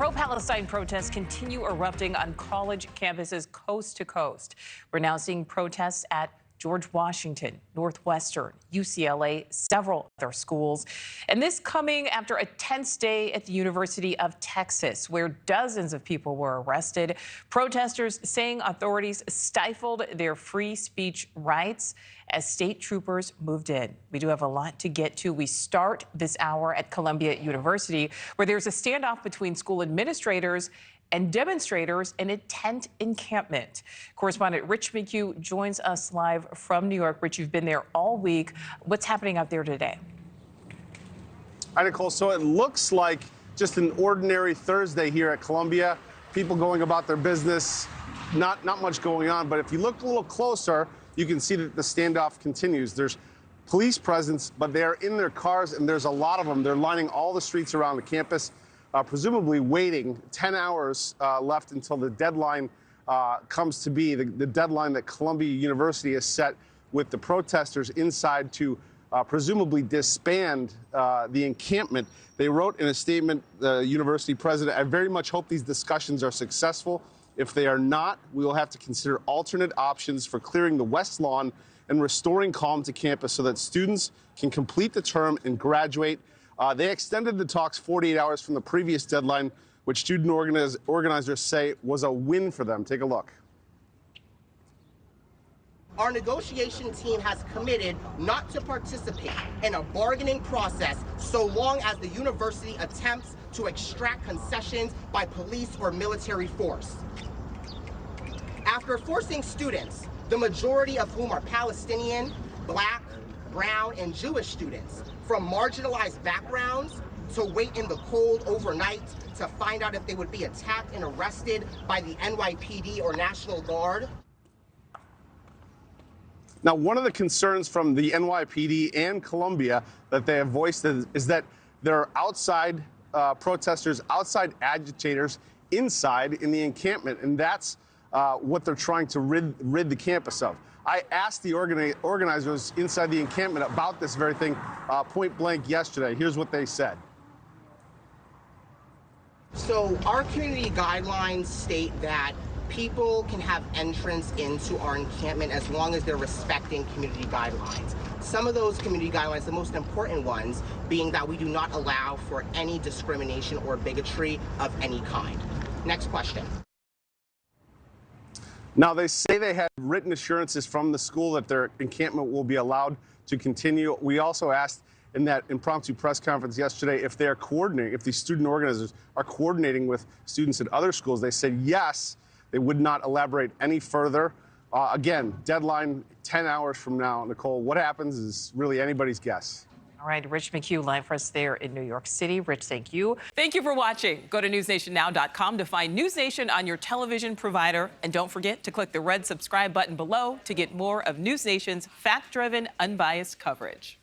pro-Palestine protests continue erupting on college campuses coast to coast. We're now seeing protests at George Washington, Northwestern, UCLA, several other schools. And this coming after a tense day at the University of Texas, where dozens of people were arrested. Protesters saying authorities stifled their free speech rights as state troopers moved in. We do have a lot to get to. We start this hour at Columbia University, where there's a standoff between school administrators and demonstrators in a tent encampment. Correspondent Rich McHugh joins us live from New York. Rich, you've been there all week. What's happening out there today? Hi, Nicole. So it looks like just an ordinary Thursday here at Columbia. People going about their business, not much going on. But if you look a little closer, you can see that the standoff continues. There's police presence, but they're in their cars, and there's a lot of them. They're lining all the streets around the campus, presumably waiting 10 hours left until the deadline comes to be, the deadline that Columbia University has set with the protesters inside to presumably disband the encampment. They wrote in a statement, the university president, "I very much hope these discussions are successful. If they are not, we will have to consider alternate options for clearing the West Lawn and restoring calm to campus so that students can complete the term and graduate." They extended the talks 48 hours from the previous deadline, which student organizers say was a win for them. Take a look. Our negotiation team has committed not to participate in a bargaining process so long as the university attempts to extract concessions by police or military force. After forcing students, the majority of whom are Palestinian, Black, brown, and Jewish students from marginalized backgrounds to wait in the cold overnight to find out if they would be attacked and arrested by the NYPD or National Guard. Now, one of the concerns from the NYPD and Columbia that they have voiced is that there are outside protesters, outside agitators inside in the encampment, and that's what they're trying to rid the campus of. I asked the organizers inside the encampment about this very thing point blank yesterday. Here's what they said. So our community guidelines state that people can have entrance into our encampment as long as they're respecting community guidelines. Some of those community guidelines, the most important ones, being that we do not allow for any discrimination or bigotry of any kind. Next question. Now, they say they had written assurances from the school that their encampment will be allowed to continue. We also asked in that impromptu press conference yesterday if they're coordinating, if these student organizers are coordinating with students at other schools. They said yes, they would not elaborate any further. Again, deadline 10 hours from now. Nicole, what happens is really anybody's guess. All right, Rich McHugh live for us there in New York City. Rich, thank you. Thank you for watching. Go to newsnationnow.com to find News Nation on your television provider. And don't forget to click the red subscribe button below to get more of News Nation's fact-driven, unbiased coverage.